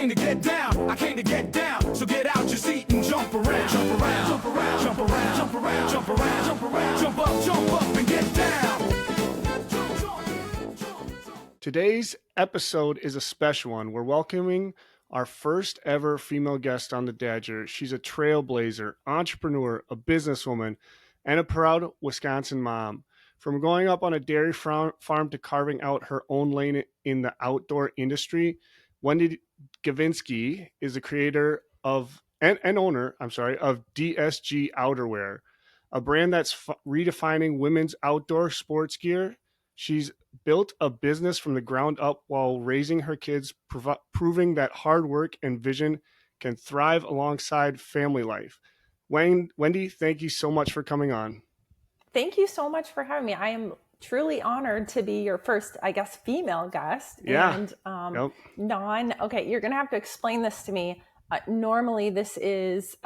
came to get down. I came to get down. So get out your seat and jump around. Jump around. Jump around. Jump around. Jump around. Jump around. Jump around. Jump up and get down. Today's episode is a special one. We're welcoming our first ever female guest on the Dodger. She's a trailblazer, entrepreneur, a businesswoman, and a proud Wisconsin mom. From growing up on a dairy farm to carving out her own lane in the outdoor industry, Wendy Gavinski is the creator of and owner, of DSG Outerwear, a brand that's redefining women's outdoor sports gear. She's built a business from the ground up while raising her kids, proving that hard work and vision can thrive alongside family life. Wendy, thank you so much for coming on. Thank you so much for having me. I am truly honored to be your first, I guess, female guest. Yeah. And okay, you're going to have to explain this to me. Normally, this is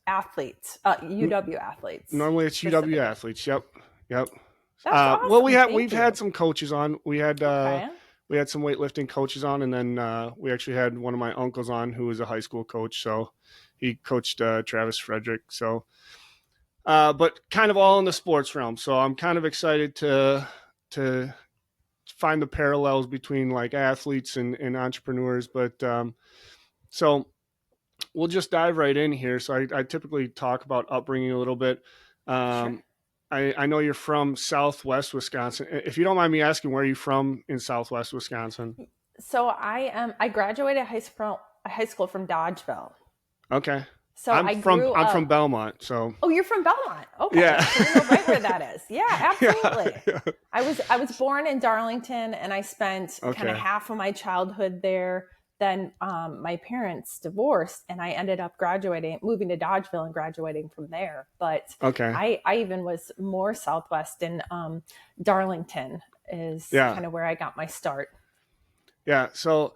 athletes, UW athletes. Normally, it's UW athletes. Yep. That's awesome. Well, we've had some coaches on. We had some weightlifting coaches on, and then we actually had one of my uncles on who was a high school coach. So he coached Travis Frederick. So, but kind of all in the sports realm. So I'm kind of excited to find the parallels between like athletes and entrepreneurs. But so we'll just dive right in here. So I typically talk about upbringing a little bit. Sure. I know you're from Southwest Wisconsin. If you don't mind me asking, where are you from in Southwest Wisconsin? So I graduated high school from Dodgeville. Okay. So I'm from Belmont. So. Oh, you're from Belmont. Okay. Yeah. So you know right where that is. Yeah, absolutely. Yeah. I was born in Darlington, and I spent kind of half of my childhood there. Then my parents divorced, and I ended up moving to Dodgeville and graduating from there. But I even was more Southwest, and Darlington is kind of where I got my start. Yeah. So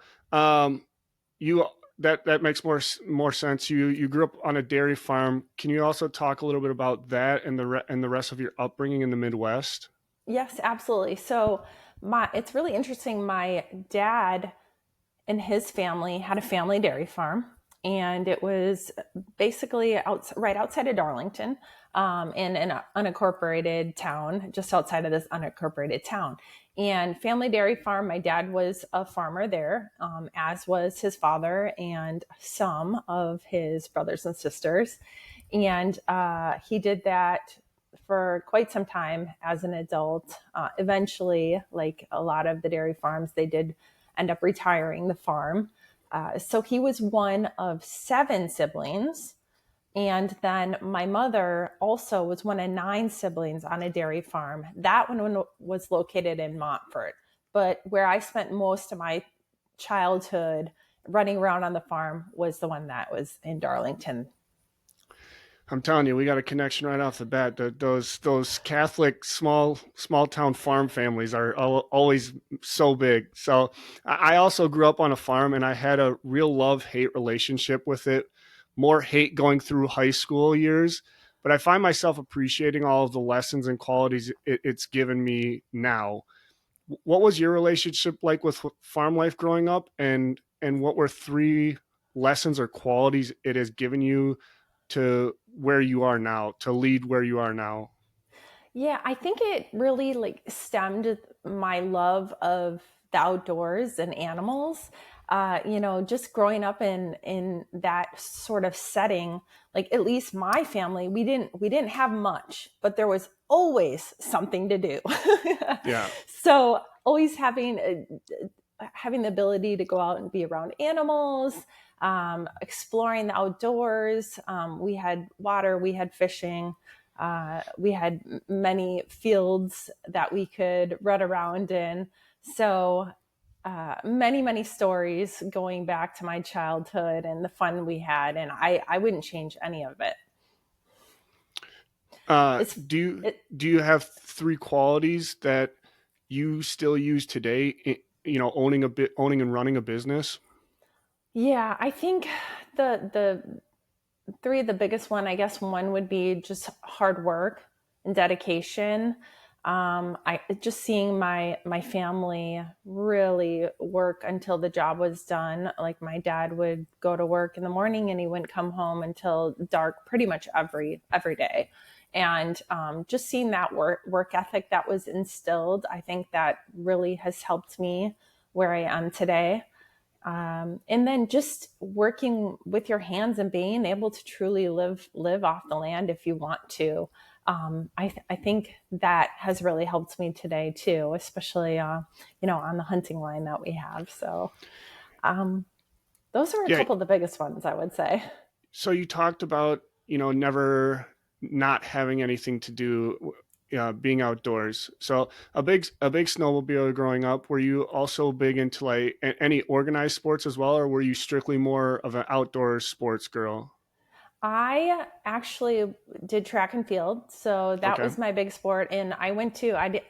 that makes more sense. You grew up on a dairy farm. Can you also talk a little bit about that and the rest of your upbringing in the Midwest? Yes, absolutely. So it's really interesting. My dad and his family had a family dairy farm, and it was basically right outside of Darlington, in an unincorporated town, just outside of this unincorporated town. And family dairy farm, my dad was a farmer there, as was his father and some of his brothers and sisters. And he did that for quite some time as an adult. Eventually, like a lot of the dairy farms, they did end up retiring the farm. So he was one of 7 siblings. And then my mother also was one of 9 siblings on a dairy farm. That one was located in Montfort. But where I spent most of my childhood running around on the farm was the one that was in Darlington. I'm telling you, we got a connection right off the bat. Those Catholic small town farm families are always so big. So I also grew up on a farm, and I had a real love-hate relationship with it. More hate going through high school years, but I find myself appreciating all of the lessons and qualities it's given me now. What was your relationship like with farm life growing up, and what were 3 lessons or qualities it has given you to where you are now, to lead where you are now? Yeah, I think it really stemmed my love of the outdoors and animals. Just growing up in that sort of setting, like at least my family, we didn't have much, but there was always something to do. Yeah. So always having the ability to go out and be around animals, exploring the outdoors. We had water, we had fishing, we had many fields that we could run around in. So many stories going back to my childhood and the fun we had, and I wouldn't change any of it. Do you have 3 qualities that you still use today? Owning and running a business. Yeah, I think the 3, the biggest one, I guess one would be just hard work and dedication. I just seeing my family really work until the job was done. Like my dad would go to work in the morning and he wouldn't come home until dark pretty much every day. And just seeing that work ethic that was instilled, I think that really has helped me where I am today. And then just working with your hands and being able to truly live off the land if you want to. I think that has really helped me today too, especially on the hunting line that we have. So those are a Yeah. couple of the biggest ones, I would say. So you talked about, never not having anything to do, being outdoors. So a big snowmobiler growing up. Were you also big into like any organized sports as well, or were you strictly more of an outdoor sports girl? I actually did track and field, so that Okay. was my big sport. And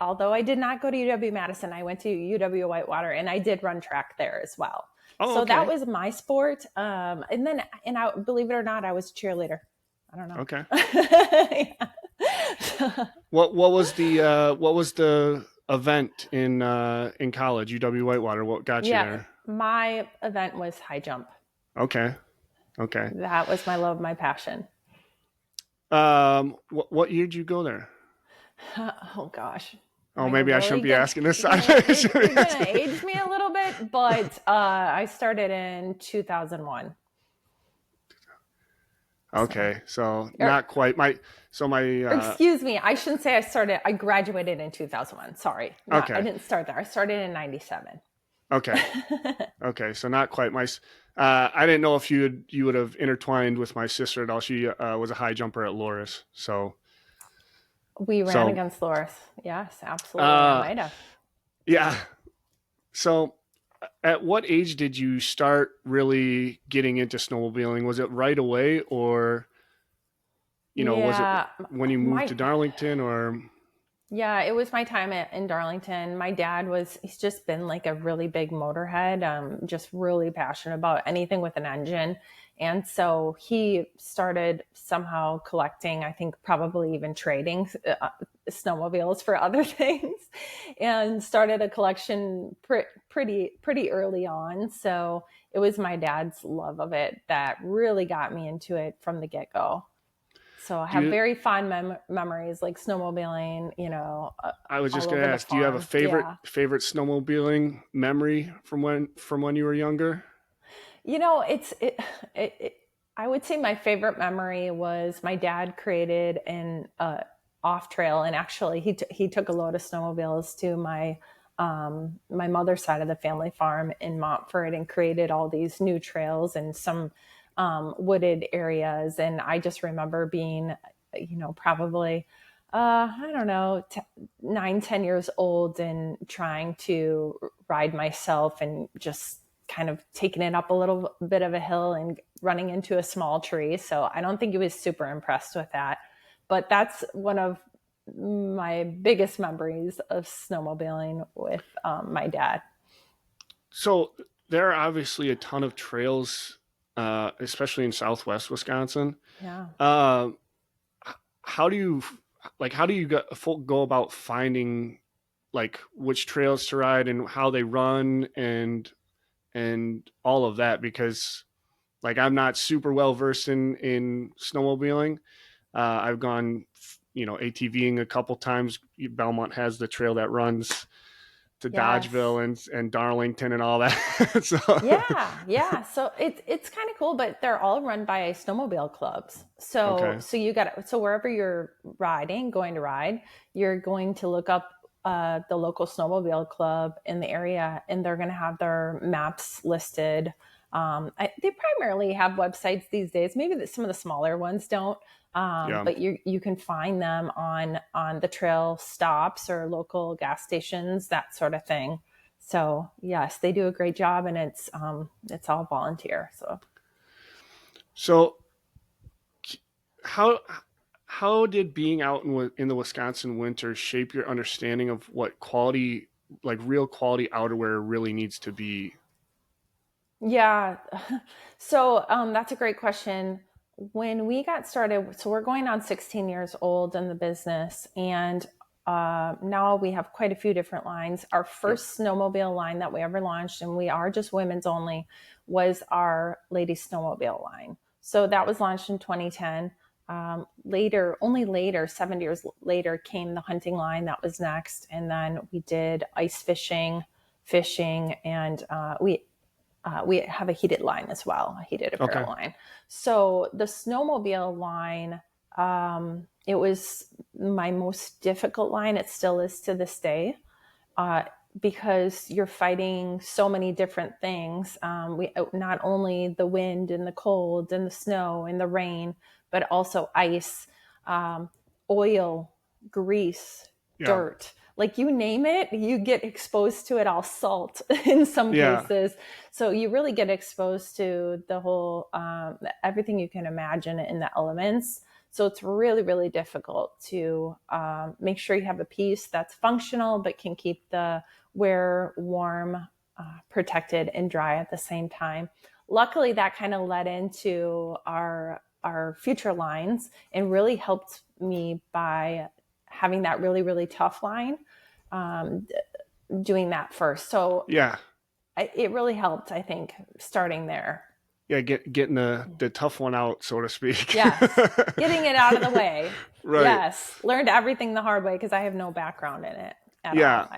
although I did not go to UW-Madison, I went to UW-Whitewater, and I did run track there as well. Oh, So that okay. was my sport. And I, believe it or not, I was a cheerleader. I don't know. Okay. Yeah. What was the event in college, UW Whitewater? What got you Yeah, there? my event was high jump. Okay. Okay. That was my love, my passion. What year did you go there? Oh gosh. Am Oh, I maybe I really shouldn't be gonna asking this you're side. gonna you're gonna age me a little bit, but I started in 2001. So, Okay, so or, not quite my or excuse me, I shouldn't say I started. I graduated in 2001. Sorry, not I okay. didn't start there. I started in '97. Okay. Okay, so not quite I didn't know if you would have intertwined with my sister at all. She was a high jumper at Loris. We ran So against Loris. Yes, absolutely. I uh might have. yeah. So at what age did you start really getting into snowmobiling? Was it right away, or was it Yeah, when you moved my to Darlington, or Yeah, it was my time in Darlington. My dad he's just been like a really big motorhead, just really passionate about anything with an engine. And so he started somehow collecting, I think probably even trading snowmobiles for other things, and started a collection pretty early on. So it was my dad's love of it that really got me into it from the get-go. So I do have you very fond memories, like snowmobiling, I was just all going to over the ask, do you have a farm. favorite Yeah. favorite snowmobiling memory from when you were younger? You know, it I would say my favorite memory was my dad created an off trail, and actually he took a load of snowmobiles to my mother's side of the family farm in Montford and created all these new trails and some wooded areas. And I just remember being, probably I don't know, 9, 10 years old and trying to ride myself and just kind of taking it up a little bit of a hill and running into a small tree. So I don't think he was super impressed with that. But that's one of my biggest memories of snowmobiling with my dad. So there are obviously a ton of trails, especially in Southwest Wisconsin. Yeah. Uh, how do you go about finding like which trails to ride and how they run and all of that? Because like I'm not super well versed in snowmobiling. I've gone, ATVing a couple times. Belmont has the trail that runs to Yes. Dodgeville and Darlington and all that. So Yeah. So it's kind of cool, but they're all run by snowmobile clubs. So okay, wherever you're going to ride, you're going to look up the local snowmobile club in the area, and they're going to have their maps listed. They primarily have websites these days. Maybe some of the smaller ones don't, yeah. but you can find them on the trail stops or local gas stations, that sort of thing. So yes, they do a great job, and it's all volunteer. So So how how did being out in the Wisconsin winter shape your understanding of what quality, like real quality outerwear really needs to be? yeah, so that's a great question. When we got started, so we're going on 16 years old in the business, and Now we have quite a few different lines. Our first snowmobile line that we ever launched, and we are just women's only, was our ladies snowmobile line. So that was launched in 2010. Later, 7 years later, came the hunting line. That was next. And then we did ice fishing, and we have a heated line as well, a heated apparel line. So the snowmobile line, it was my most difficult line. It still is to this day, because you're fighting so many different things. Not only the wind and the cold and the snow and the rain, but also ice, oil, grease, dirt. Like you name it, you get exposed to it, all salt in some cases. So you really get exposed to the whole, everything you can imagine in the elements. So it's really, really difficult to make sure you have a piece that's functional, but can keep the wear warm, protected, and dry at the same time. Luckily, that kind of led into our future lines and really helped me by having that really, really tough line, doing that first. So it really helped, I think, starting there. Yeah, getting the tough one out, so to speak. Yes, getting it out of the way. Right. Yes, learned everything the hard way because I have no background in it at all.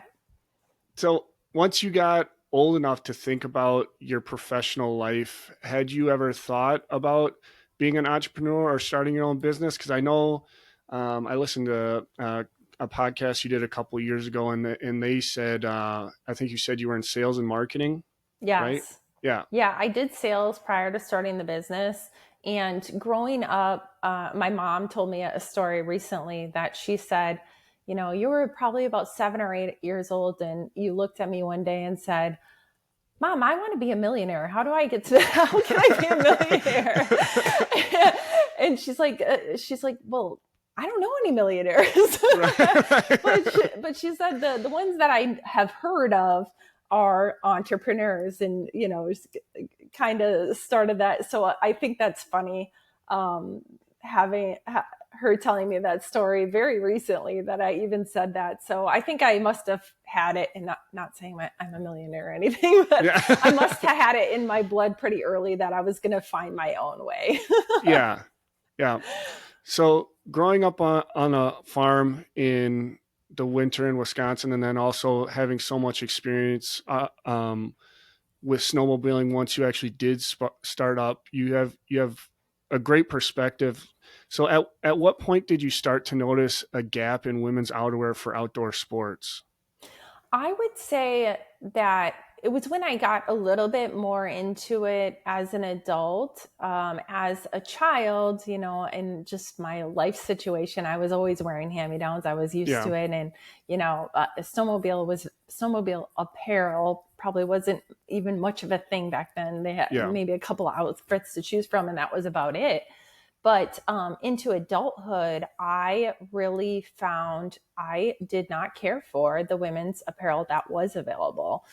So once you got old enough to think about your professional life, had you ever thought about being an entrepreneur or starting your own business? Because I know I listened to a podcast you did a couple of years ago, and they said, I think you said you were in sales and marketing. Yes. Right? Yeah. Yeah, I did sales prior to starting the business. And growing up, my mom told me a story recently that she said, you were probably about 7 or 8 years old, and you looked at me one day and said, Mom, I want to be a millionaire. How can I be a millionaire? And she's like, well, I don't know any millionaires. Right. But she said the ones that I have heard of are entrepreneurs, and kind of started that. So I think that's funny, having her telling me that story very recently, that I even said that. So I think I must have had it, and not saying I'm a millionaire or anything, but I must have had it in my blood pretty early that I was going to find my own way. Yeah. So growing up on a farm in the winter in Wisconsin, and then also having so much experience with snowmobiling, once you actually did start up, you have a great perspective. So at what point did you start to notice a gap in women's outerwear for outdoor sports? I would say that it was when I got a little bit more into it as an adult. As a child, and just my life situation, I was always wearing hand-me-downs. I was used to it. And, snowmobile apparel probably wasn't even much of a thing back then. They had maybe a couple of outfits to choose from, and that was about it. But into adulthood, I really found I did not care for the women's apparel that was available.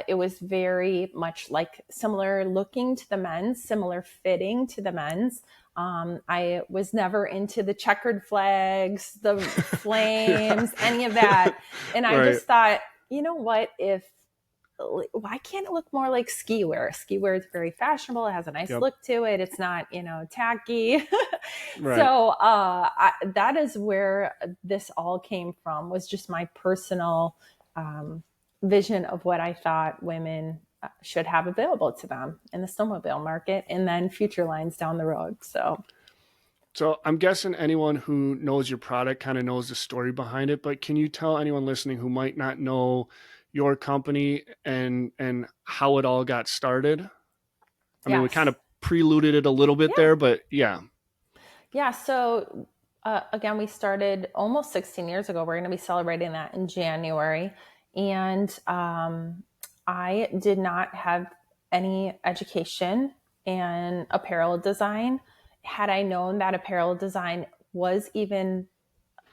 It was very much like similar looking to the men's, similar fitting to the men's. I was never into the checkered flags, the flames, any of that. And I just thought, what, why can't it look more like ski wear? Ski wear is very fashionable. It has a nice look to it. It's not, tacky. So that is where this all came from, was just my personal vision of what I thought women should have available to them in the snowmobile market, and then future lines down the road. So I'm guessing anyone who knows your product kind of knows the story behind it, but can you tell anyone listening who might not know your company and how it all got started? I mean, we kind of preluded it a little bit there, but yeah. So again, we started almost 16 years ago. We're going to be celebrating that in January. And I did not have any education in apparel design. Had I known that apparel design was even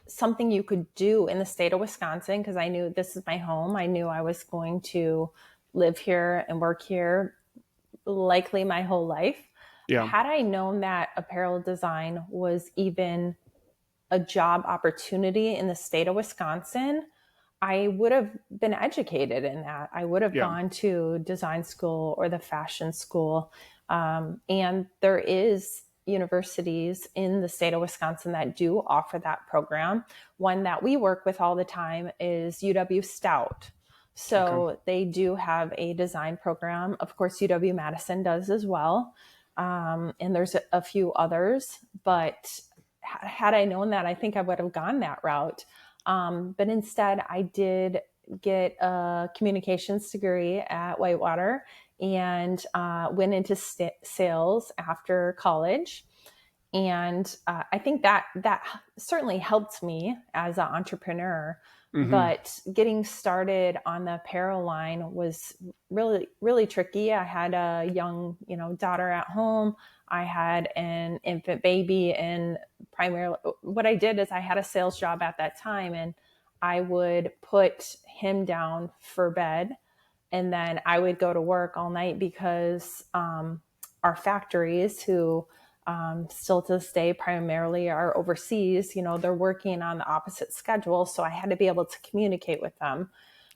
something you could do in the state of Wisconsin, because I knew this is my home. I knew I was going to live here and work here likely my whole life. Had I known that apparel design was even a job opportunity in the state of Wisconsin, I would have been educated in that. I would have Yeah. gone to design school or the fashion school. And there is universities in the state of Wisconsin that do offer that program. One that we work with all the time is UW Stout. So they do have a design program. Of course, UW-Madison does as well. And there's a few others, but had I known that, I think I would have gone that route. But instead, I did get a communications degree at Whitewater and went into sales after college. And I think that certainly helped me as an entrepreneur. But getting started on the apparel line was really, really tricky. I had a young, daughter at home. I had an infant baby, and primarily what I did is I had a sales job at that time, and I would put him down for bed, and then I would go to work all night because our factories, who still to this day primarily are overseas, they're working on the opposite schedule. So I had to be able to communicate with them.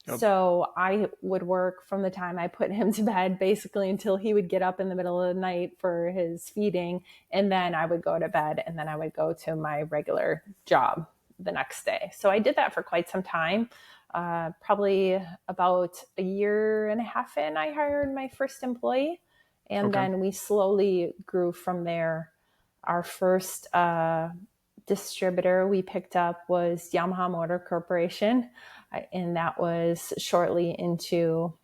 Yep. So I would work from the time I put him to bed basically until he would get up in the middle of the night for his feeding. And then I would go to bed, and then I would go to my regular job the next day. So I did that for quite some time. Probably about a year and a half in, I hired my first employee. And then we slowly grew from there. Our first distributor we picked up was Yamaha Motor Corporation. And that was shortly into,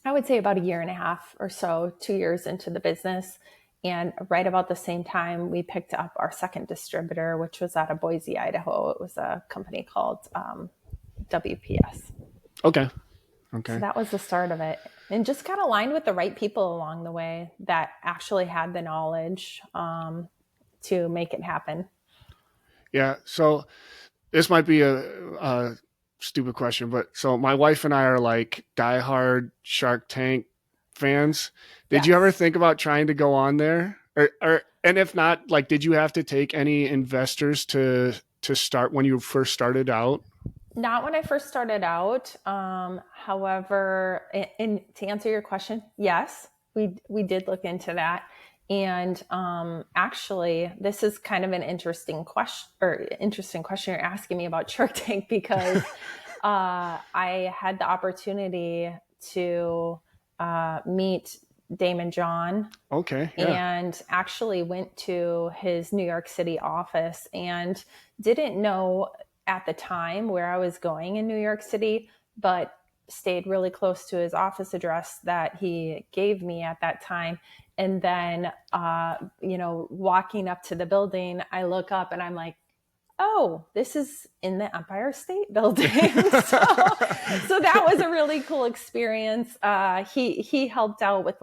I would say about a year and a half or so, 2 years into the business. And right about the same time, we picked up our second distributor, which was out of Boise, Idaho. It was a company called WPS. Okay. So that was the start of it. And just got aligned with the right people along the way that actually had the knowledge to make it happen. Yeah. So this might be a stupid question, but so my wife and I are like diehard Shark Tank fans. Did you ever think about trying to go on there? Or and if not, like, did you have to take any investors to start when you first started out? Not when I first started out. However, and to answer your question, yes, we did look into that. And actually, this is kind of an interesting question you're asking me about Shark Tank, because I had the opportunity to meet Damon John. Okay. Yeah. And actually went to his New York City office and didn't know at the time where I was going in New York City, but stayed really close to his office address that he gave me at that time. And then, walking up to the building, I look up and I'm like, oh, this is in the Empire State Building. so that was a really cool experience. He helped out with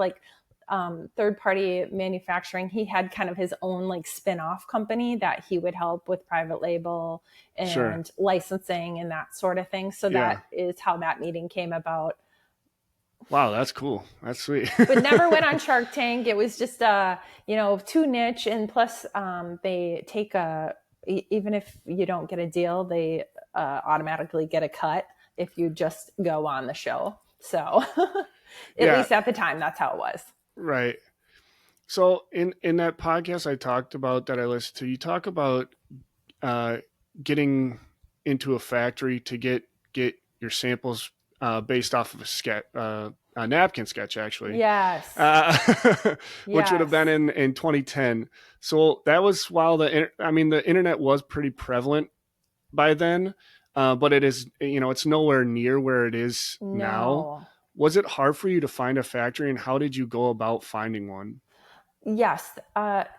third-party manufacturing. He had kind of his own spin-off company that he would help with private label and licensing and that sort of thing. So that is how that meeting came about. Wow, that's cool. That's sweet. But never went on Shark Tank. It was just too niche, and plus they take even if you don't get a deal, they automatically get a cut if you just go on the show. So at least at the time, that's how it was. Right. So in that podcast I talked about that I listened to, you talk about getting into a factory to get your samples based off of a napkin sketch, actually. Yes. Which would have been in 2010. So that was while the internet was pretty prevalent by then, but it is, it's nowhere near where it is now. Was it hard for you to find a factory, and how did you go about finding one? Yes.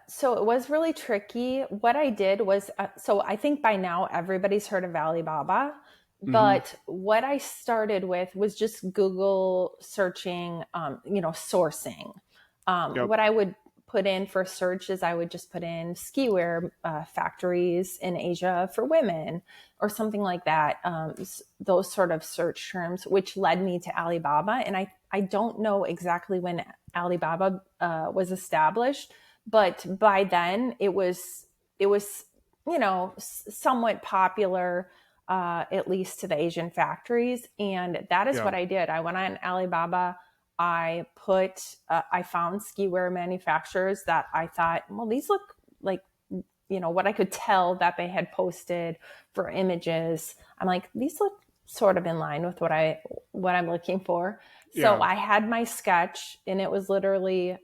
So it was really tricky. What I did was, so I think by now everybody's heard of Alibaba, but what I started with was just Google searching, sourcing. What I would put in for search is I would just put in ski wear factories in Asia for women or something like that. Those sort of search terms, which led me to Alibaba. And I don't know exactly when Alibaba was established, but by then it was somewhat popular, at least to the Asian factories. And that is Yeah. what I did. I went on Alibaba. I found ski wear manufacturers that I thought, well, these look like, what I could tell that they had posted for images. I'm like, these look sort of in line with what I'm looking for. So Yeah. I had my sketch, and it was literally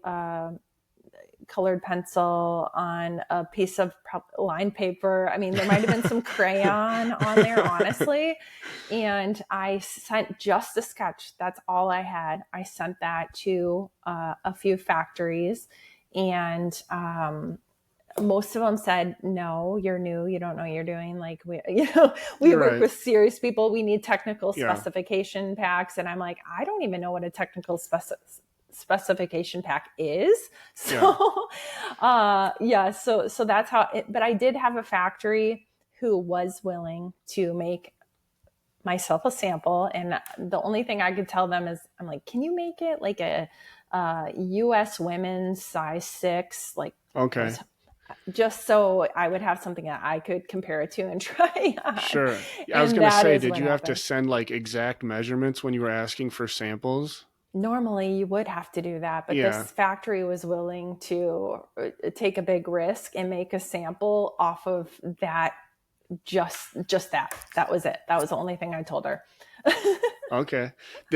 colored pencil on a piece of lined paper. I mean, there might have been some crayon on there, honestly. And I sent just a sketch. That's all I had. I sent that to a few factories, and most of them said, no, you're new. You don't know what you're doing. Like we You're work right. with serious people. We need technical Yeah. specification packs. And I'm like, I don't even know what a technical specification pack is. So, so that's how but I did have a factory who was willing to make myself a sample. And the only thing I could tell them is, I'm like, can you make it like a US women's size 6? Like, Okay. just so I would have something that I could compare it to and try on. Sure. I was And going to that say, is did what you have to happened. send like exact measurements when you were asking for samples? Normally you would have to do that, but Yeah. this factory was willing to take a big risk and make a sample off of that. Just that was it. That was the only thing I told her. Okay.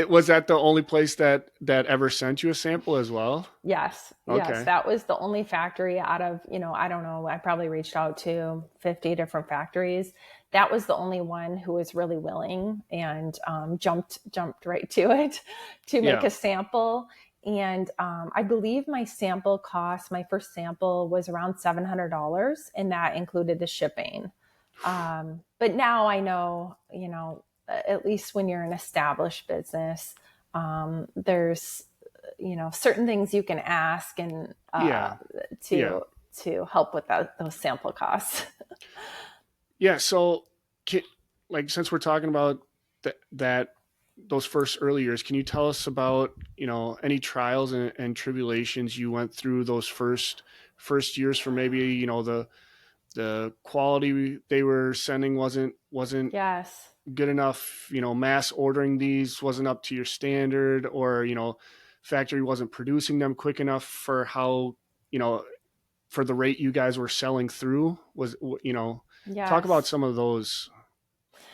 Was that the only place that ever sent you a sample as well? Yes. Okay. That was the only factory out of, I don't know, I probably reached out to 50 different factories. That was the only one who was really willing and jumped right to it to make a sample. And I believe my first sample was around $700, and that included the shipping. But now I know, at least when you're an established business, there's, certain things you can ask and to help with those sample costs. Yeah. So since we're talking about that those first early years, can you tell us about, any trials and tribulations you went through those first years for maybe, the quality they were sending wasn't Yes. good enough, mass ordering these wasn't up to your standard, or, factory wasn't producing them quick enough for how, for the rate you guys were selling through Yes. Talk about some of those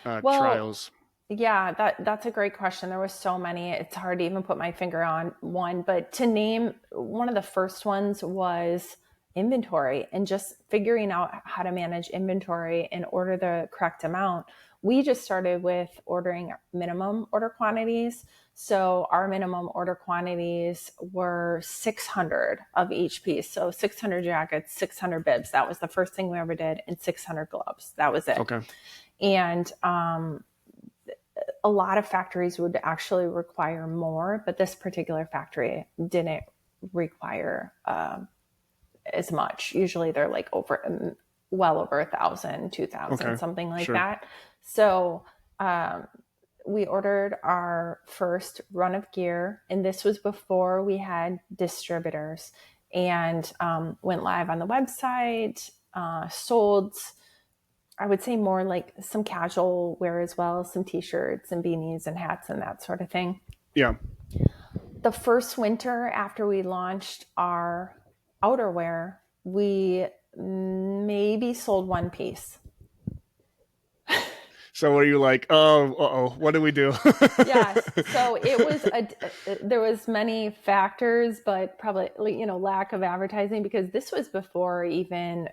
trials. Yeah, that's a great question. There was so many. It's hard to even put my finger on one, but to name one of the first ones was inventory, and just figuring out how to manage inventory and order the correct amount. We just started with ordering minimum order quantities. So our minimum order quantities were 600 of each piece. So 600 jackets, 600 bibs. That was the first thing we ever did, and 600 gloves. That was it. Okay. And a lot of factories would actually require more, but this particular factory didn't require as much. Usually they're like well over 1,000, 2,000, something like that. So we ordered our first run of gear, and this was before we had distributors, and went live on the website, sold, I would say, more like some casual wear as well, some t-shirts and beanies and hats and that sort of thing. Yeah. The first winter after we launched our outerwear, we maybe sold one piece. So were you like, what do we do? Yes. So it was there was many factors, but probably, lack of advertising, because this was before even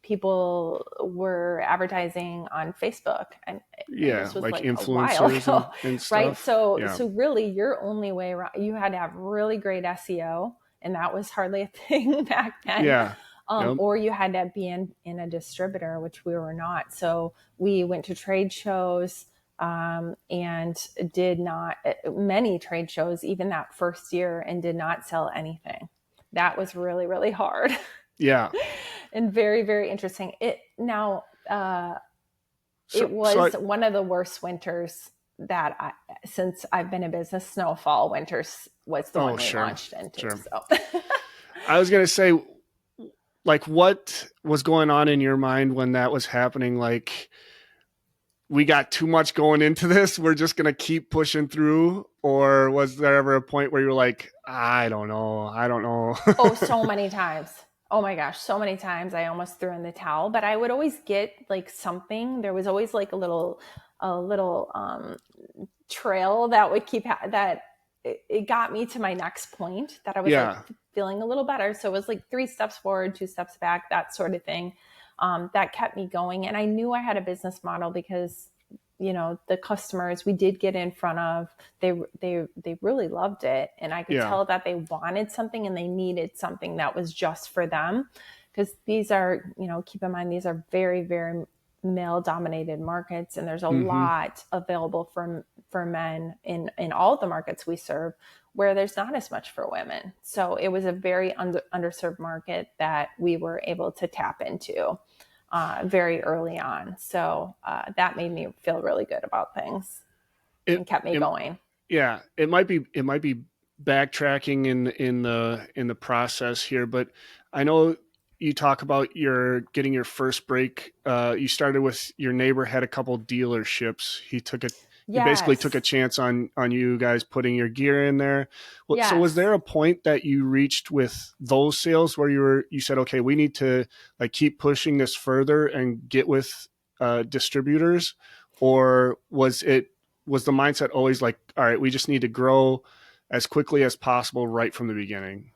people were advertising on Facebook, and this was like influencers a while ago, and stuff. Right? So really your only way around, you had to have really great SEO, and that was hardly a thing back then. Yeah. Or you had to be in a distributor, which we were not. So we went to trade shows and did not, many trade shows, even that first year, and did not sell anything. That was really, really hard. Yeah. And very, very interesting. It was one of the worst winters that since I've been in business. Snowfall winters was the one we launched into. Sure. So. I was going to say, like what was going on in your mind when that was happening? Like, we got too much going into this, we're just going to keep pushing through? Or was there ever a point where you're like, I don't know? Oh, so many times. Oh my gosh, so many times I almost threw in the towel, but I would always get like something. There was always like a little trail that would that it got me to my next point, that I was like Yeah. feeling a little better. So it was like 3 steps forward, 2 steps back, that sort of thing. That kept me going. And I knew I had a business model because, the customers we did get in front of, they really loved it. And I could Yeah. tell that they wanted something and they needed something that was just for them. Because these are, keep in mind, these are very, very male dominated markets. And there's a Mm-hmm. lot available for men in all the markets we serve, where there's not as much for women. So it was a very underserved market that we were able to tap into very early on. So that made me feel really good about things It, and kept me it going. yeah, it might be backtracking in the process here, but I know you talk about your getting your first break. You started with your neighbor had a couple dealerships. He basically took a Yes. chance on you guys putting your gear in there. Well, so was Yes. there a point that you reached with those sales where you said, okay, we need to like keep pushing this further and get with distributors? Or was the mindset always like, all right, we just need to grow as quickly as possible right from the beginning?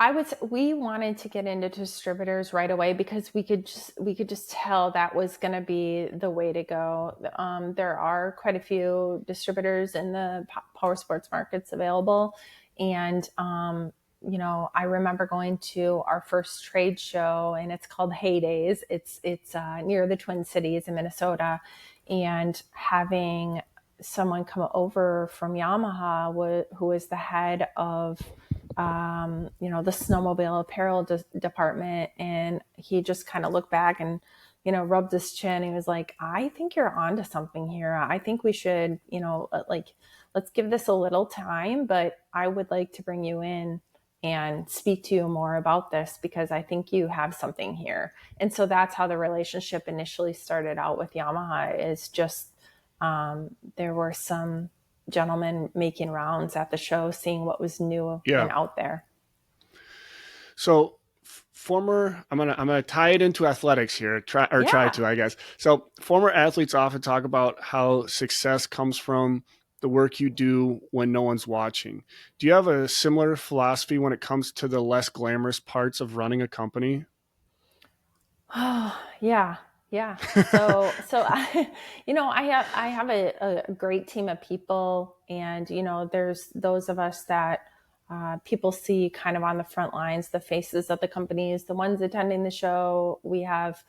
I would say we wanted to get into distributors right away because we could just tell that was going to be the way to go. There are quite a few distributors in the power sports markets available, and I remember going to our first trade show, and it's called Heydays. It's near the Twin Cities in Minnesota, and having someone come over from Yamaha who was the head of the snowmobile apparel department. And he just kind of looked back and, rubbed his chin. He was like, I think you're onto something here. I think we should, let's give this a little time, but I would like to bring you in and speak to you more about this because I think you have something here. And so that's how the relationship initially started out with Yamaha, is just, there were some gentlemen making rounds at the show, seeing what was new and Yeah. out there. So I'm gonna tie it into athletics here, try Yeah. to, I guess. So former athletes often talk about how success comes from the work you do when no one's watching. Do you have a similar philosophy when it comes to the less glamorous parts of running a company? Oh, yeah. Yeah. So I have a great team of people, and there's those of us that people see kind of on the front lines, the faces of the companies, the ones attending the show. We have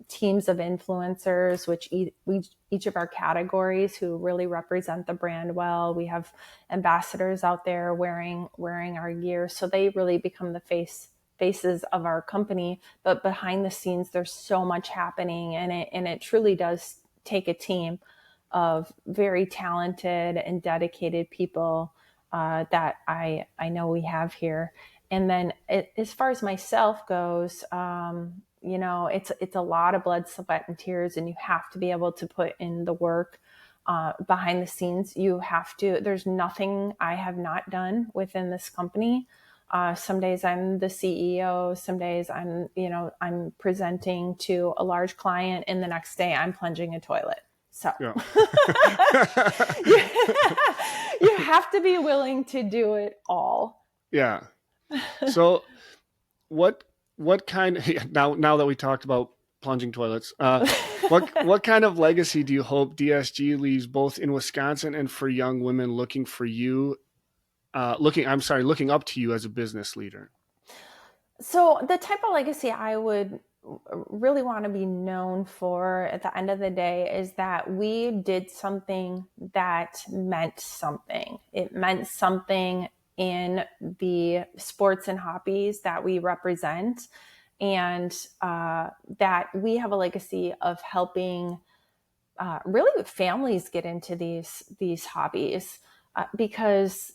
teams of influencers, which each of our categories, who really represent the brand well. We have ambassadors out there wearing our gear, so they really become the faces of our company. But behind the scenes, there's so much happening, and it truly does take a team of very talented and dedicated people that I know we have here. And then as far as myself goes, it's a lot of blood, sweat, and tears, and you have to be able to put in the work behind the scenes. You have to. There's nothing I have not done within this company. Some days I'm the CEO. Some days I'm presenting to a large client, and the next day I'm plunging a toilet. So Yeah. you have to be willing to do it all. Yeah. So what kind now that we talked about plunging toilets, what kind of legacy do you hope DSG leaves both in Wisconsin and for young women looking for you, looking up to you as a business leader? So the type of legacy I would really want to be known for at the end of the day is that we did something that meant something. It meant something in the sports and hobbies that we represent, and that we have a legacy of helping really families get into these hobbies, because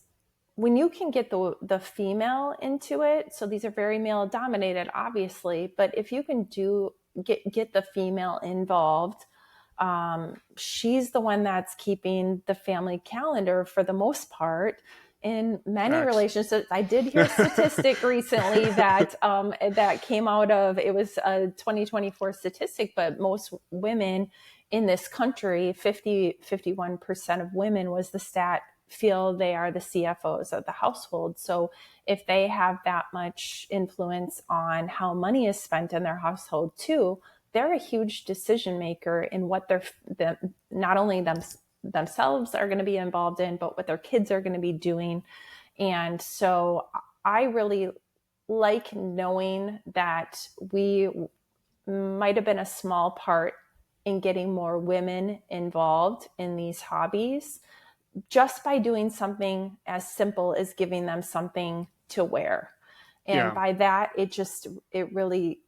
when you can get the female into it, so these are very male dominated, obviously, but if you can get the female involved, she's the one that's keeping the family calendar for the most part. In many relationships, I did hear a statistic recently that that came out of, it was a 2024 statistic, but most women in this country, 51% of women was the stat, feel they are the CFOs of the household. So if they have that much influence on how money is spent in their household too, they're a huge decision maker in what not only themselves are going to be involved in, but what their kids are going to be doing. And so I really like knowing that we might have been a small part in getting more women involved in these hobbies, just by doing something as simple as giving them something to wear. And by that, it really,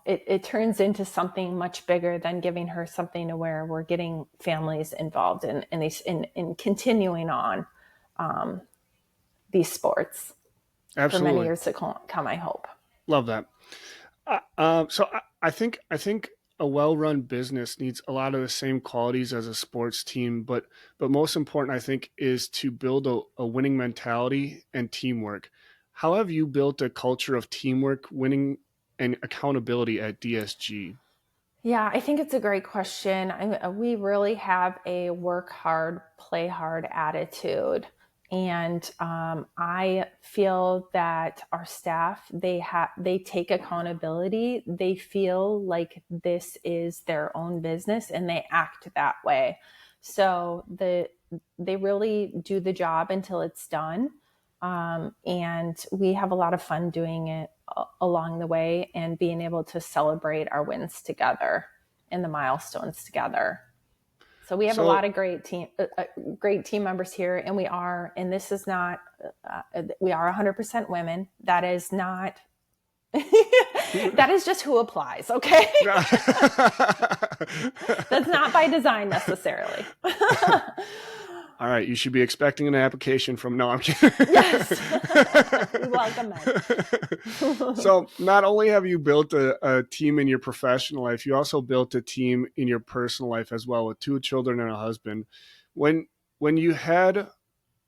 it turns into something much bigger than giving her something to wear. We're getting families involved in continuing on these sports. Absolutely. For many years to come, I hope. Love that. So I think a well-run business needs a lot of the same qualities as a sports team, but most important, I think, is to build a winning mentality and teamwork. How have you built a culture of teamwork, winning, and accountability at DSG? Yeah, I think it's a great question. We really have a work hard, play hard attitude. And I feel that our staff, they take accountability. They feel like this is their own business and they act that way. So they really do the job until it's done. And we have a lot of fun doing it along the way and being able to celebrate our wins together and the milestones together. So we have a lot of great team members here, and we are 100% women. That is not, that is just who applies. Okay. That's not by design necessarily. All right, you should be expecting an application from. No, I'm kidding. Yes, we welcome it. So, not only have you built a team in your professional life, you also built a team in your personal life as well, with 2 children and a husband. When you had,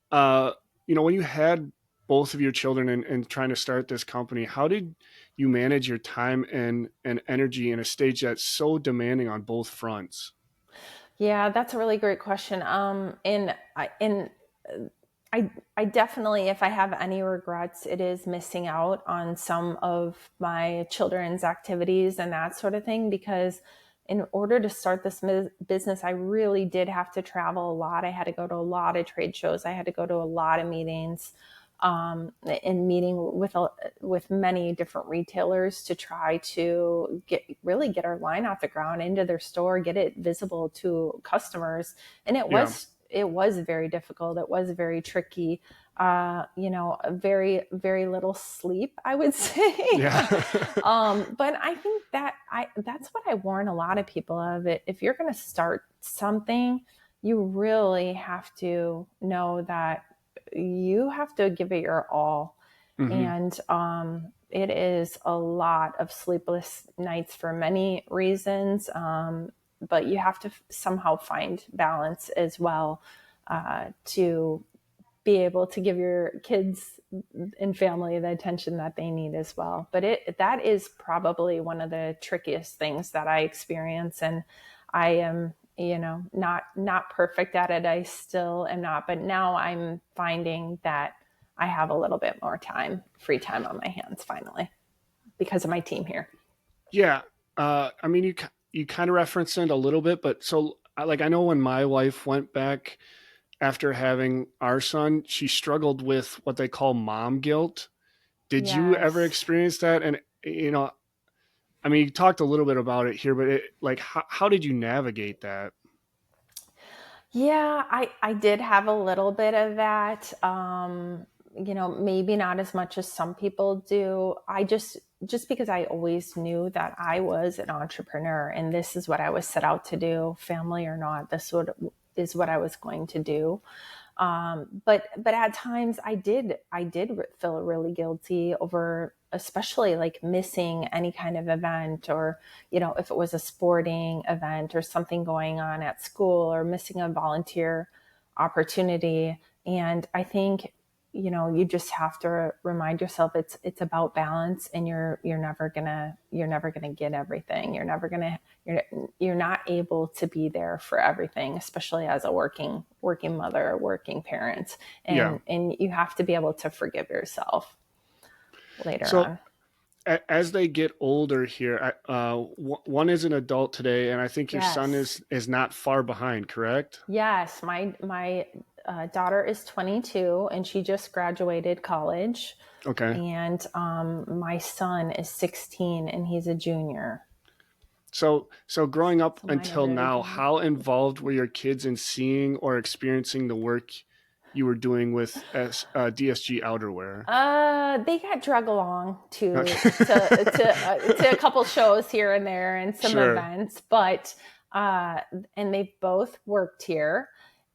when you had both of your children and trying to start this company, how did you manage your time and energy in a stage that's so demanding on both fronts? Yeah, that's a really great question. And I definitely, if I have any regrets, it is missing out on some of my children's activities and that sort of thing, because in order to start this business, I really did have to travel a lot. I had to go to a lot of trade shows. I had to go to a lot of meetings, and meeting with many different retailers to try to get our line off the ground, into their store, get it visible to customers. And it was very difficult. It was very tricky. Very, very little sleep, I would say. Yeah. But I think that's what I warn a lot of people of it. If you're going to start something, you really have to know that you have to give it your all. Mm-hmm. And it is a lot of sleepless nights for many reasons. But you have to somehow find balance as well, to be able to give your kids and family the attention that they need as well. But that is probably one of the trickiest things that I experience. And I am, not perfect at it. I still am not, but now I'm finding that I have a little bit more free time on my hands finally, because of my team here. Yeah. You kind of referenced it a little bit, but so I know when my wife went back after having our son, she struggled with what they call mom guilt. Did you ever experience that? And, you talked a little bit about it here, but how did you navigate that? Yeah, I did have a little bit of that. Maybe not as much as some people do. I just because I always knew that I was an entrepreneur and this is what I was set out to do, family or not, this is what I was going to do. But at times I did feel really guilty over, especially like missing any kind of event, or, if it was a sporting event or something going on at school, or missing a volunteer opportunity. And I think, you just have to remind yourself it's about balance, and you're never gonna get everything. You're not able to be there for everything, especially as a working mother, working parent. And you have to be able to forgive yourself later on. As they get older here, one is an adult today, and I think your son is not far behind, correct? Yes, my daughter is 22, and she just graduated college. Okay. And my son is 16, and he's a junior. So growing up until now, how involved were your kids in seeing or experiencing the work you were doing with DSG Outerwear? They got drug along to a couple shows here and there, and some events, but and they both worked here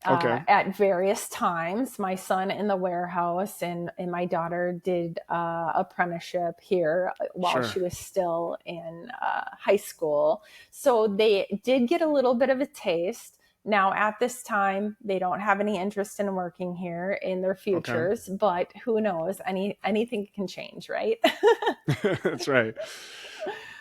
at various times. My son in the warehouse, and my daughter did apprenticeship here while she was still in high school. So they did get a little bit of a taste. Now, at this time, they don't have any interest in working here in their futures, but who knows? Anything can change, right? That's right.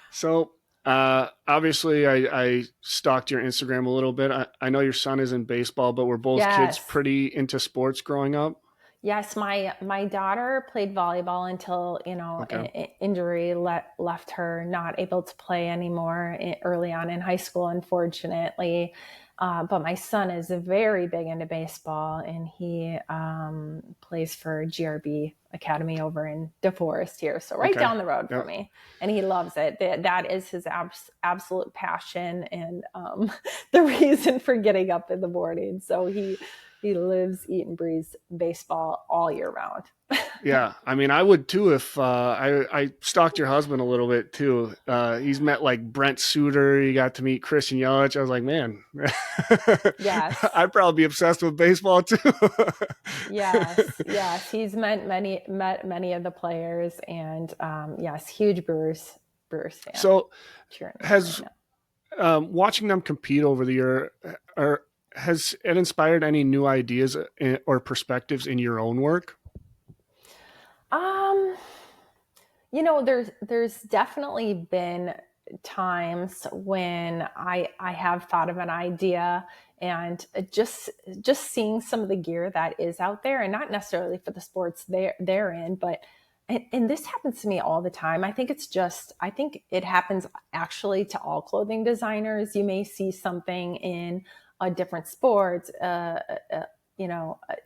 So, obviously, I stalked your Instagram a little bit. I know your son is in baseball, but were both kids pretty into sports growing up? Yes, my daughter played volleyball until, an injury left her not able to play anymore early on in high school, unfortunately. But my son is very big into baseball, and he plays for GRB Academy over in DeForest here. So down the road for me. And he loves it. That is his absolute passion, and the reason for getting up in the morning. So he lives, eat, and breathes baseball all year round. Yeah. I mean, I would too if I stalked your husband a little bit too. He's met like Brent Suter. You got to meet Christian Yelich. I was like, man, yes, I'd probably be obsessed with baseball too. Yes. He's met many of the players, and yes, huge Brewers fan. So has watching them compete over the year, has it inspired any new ideas or perspectives in your own work? There's definitely been times when I have thought of an idea, and just seeing some of the gear that is out there, and not necessarily for the sports they're in, but and this happens to me all the time. I think it happens actually to all clothing designers. You may see something in a different sport,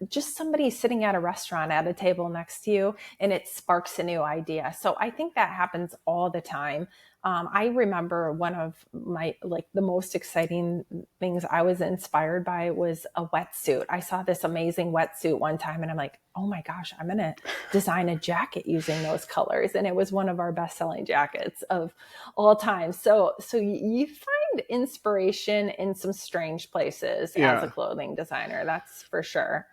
just somebody sitting at a restaurant at a table next to you, and it sparks a new idea. So I think that happens all the time. I remember one of my, the most exciting things I was inspired by was a wetsuit. I saw this amazing wetsuit one time, and I'm like, oh my gosh, I'm going to design a jacket using those colors. And it was one of our best-selling jackets of all time. So you find inspiration in some strange places as a clothing designer. That's for sure.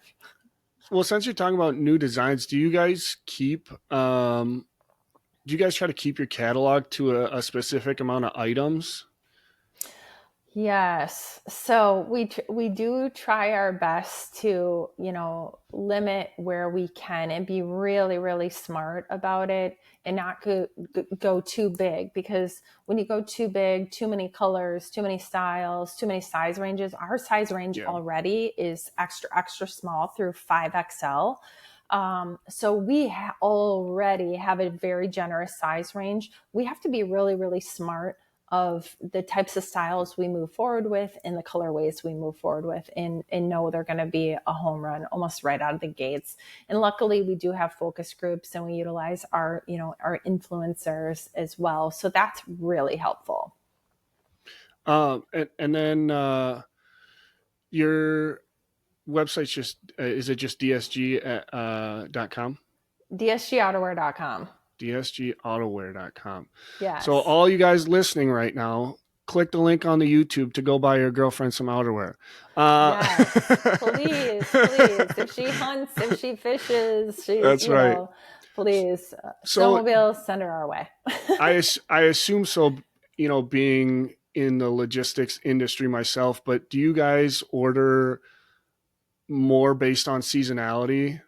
Well, since you're talking about new designs, do you guys try to keep your catalog to a specific amount of items? Yes. So we do try our best to, limit where we can, and be really, really smart about it, and not go too big, because when you go too big, too many colors, too many styles, too many size ranges, our size range already is extra small through 5XL. So we already have a very generous size range. We have to be really, really smart of the types of styles we move forward with, and the colorways we move forward with, and know they're going to be a home run almost right out of the gates. And luckily we do have focus groups, and we utilize our influencers as well. So that's really helpful. And then your website's just is it just DSG.com? DSGouterwear.com. DSGouterwear.com. Yeah. So all you guys listening right now, click the link on the YouTube to go buy your girlfriend some outerwear. Yes, please, please. If she hunts, if she fishes, That's right. Please, So snowmobile, send her our way. I assume so, being in the logistics industry myself, but do you guys order more based on seasonality?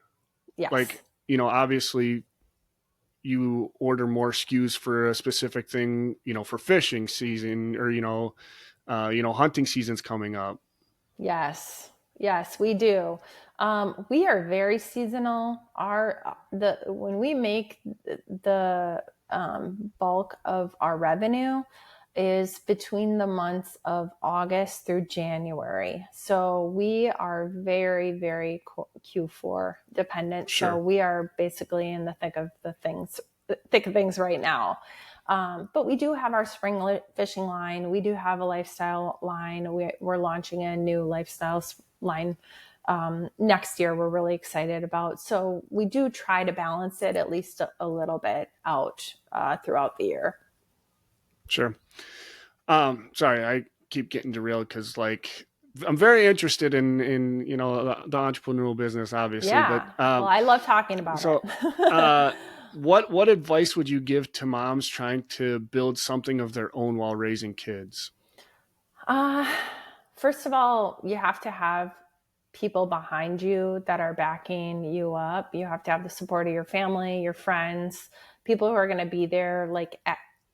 Yes. Like, obviously you order more SKUs for a specific thing, for fishing season or, hunting season's coming up. Yes, yes, we do. We are very seasonal. When we make the bulk of our revenue is between the months of August through January. So we are very, very Q4 dependent. Sure. So we are basically in the thick of things right now. But we do have our spring fishing line. We do have a lifestyle line. We're launching a new lifestyle line next year. We're really excited about. So we do try to balance it at least a little bit out throughout the year. Sure. Sorry, I keep getting derailed because I'm very interested in the entrepreneurial business, obviously. Yeah. But Well, I love talking about it. What advice would you give to moms trying to build something of their own while raising kids? First of all, you have to have people behind you that are backing you up. You have to have the support of your family, your friends, people who are going to be there,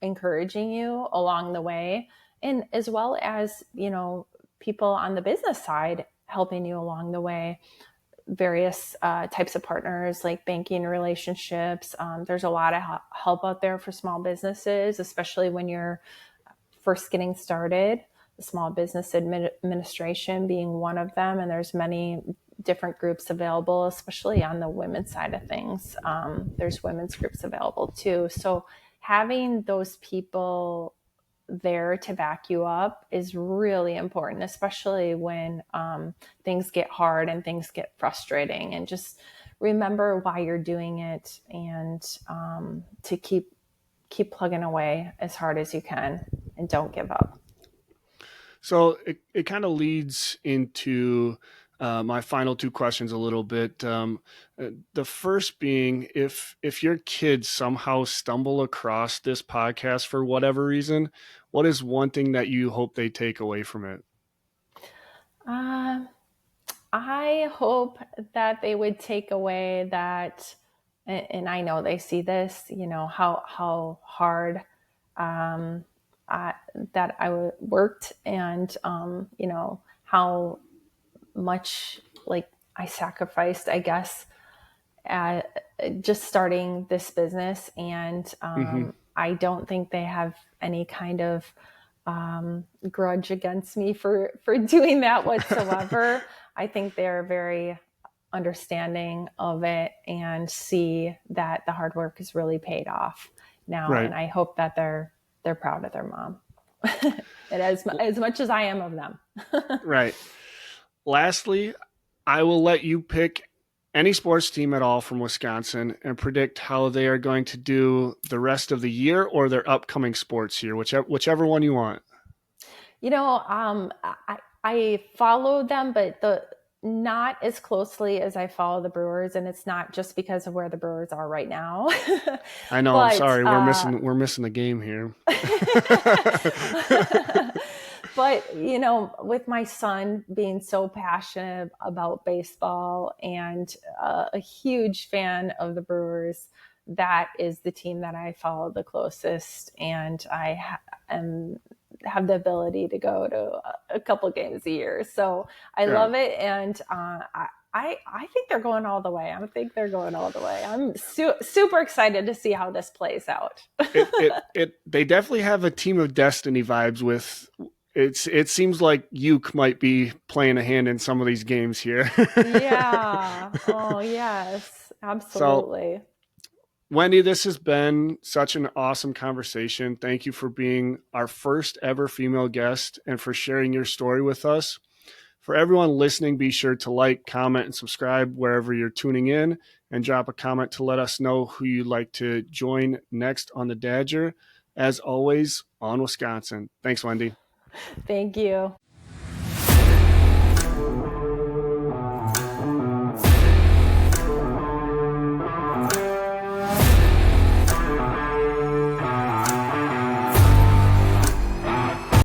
encouraging you along the way. And as well as, people on the business side helping you along the way. Various types of partners like banking relationships. There's a lot of help out there for small businesses, especially when you're first getting started. The Small Business Administration being one of them, and there's many different groups available, especially on the women's side of things. There's women's groups available too. So having those people there to back you up is really important, especially when things get hard and things get frustrating. And just remember why you're doing it, and to keep plugging away as hard as you can, and don't give up. So it kind of leads into my final two questions a little bit. The first being, if your kids somehow stumble across this podcast for whatever reason, what is one thing that you hope they take away from it? I hope that they would take away that, and I know they see this, how hard that I worked, and how much I sacrificed, I guess, just starting this business. And I don't think they have any kind of grudge against me for doing that whatsoever. I think they're very understanding of it and see that the hard work is really paid off now. Right. And I hope that they're proud of their mom. And as much as I am of them. Right. Lastly, I will let you pick any sports team at all from Wisconsin and predict how they are going to do the rest of the year or their upcoming sports year, whichever one you want. I follow them, but not as closely as I follow the Brewers, and it's not just because of where the Brewers are right now. I know. I'm sorry. We're missing the game here. But, with my son being so passionate about baseball and a huge fan of the Brewers, that is the team that I follow the closest. And I have the ability to go to a couple games a year. So I love it. And I think they're going all the way. I'm super excited to see how this plays out. They definitely have a team of destiny vibes with. It seems like Uke might be playing a hand in some of these games here. Yeah. Oh, yes, absolutely. So, Wendy, this has been such an awesome conversation. Thank you for being our first ever female guest and for sharing your story with us. For everyone listening, be sure to like, comment, and subscribe wherever you're tuning in, and drop a comment to let us know who you'd like to join next on the Dadger. As always, on Wisconsin. Thanks, Wendy. Thank you.